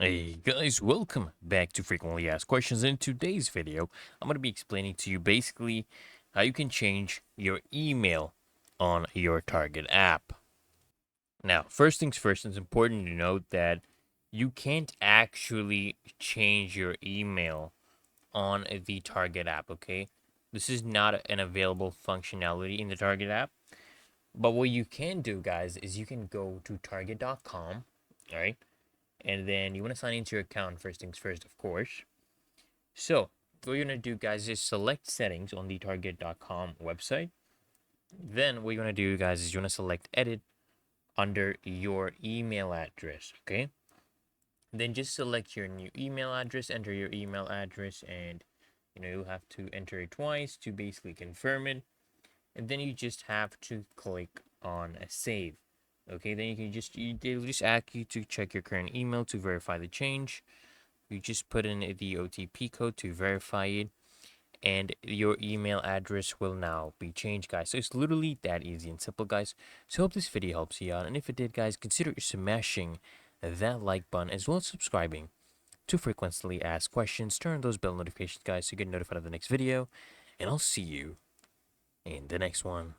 Hey guys, welcome back to Frequently Asked Questions. In today's video, I'm going to be explaining to you basically how you can change your email on your Target app. Now, first things first, it's important to note that you can't actually change your email on the Target app, okay? This is not an available functionality in the Target app. But what you can do, guys, is you can go to target.com, all right? And then you want to sign into your account first things first, of course. So what you're going to do, guys, is select settings on the target.com website. Then what you're going to do, guys, is you want to select edit under your email address, okay? Then just select your new email address, enter your email address, and you'll have to enter it twice to basically confirm it. And then you just have to click on a save. Okay, then they'll just ask you to check your current email to verify the change. You just put in the OTP code to verify it, and your email address will now be changed, guys. So it's literally that easy and simple, guys. So I hope this video helps you out, and if it did, guys, consider smashing that like button as well as subscribing to frequently asked questions. Turn those bell notifications, guys, so you get notified of the next video, and I'll see you in the next one.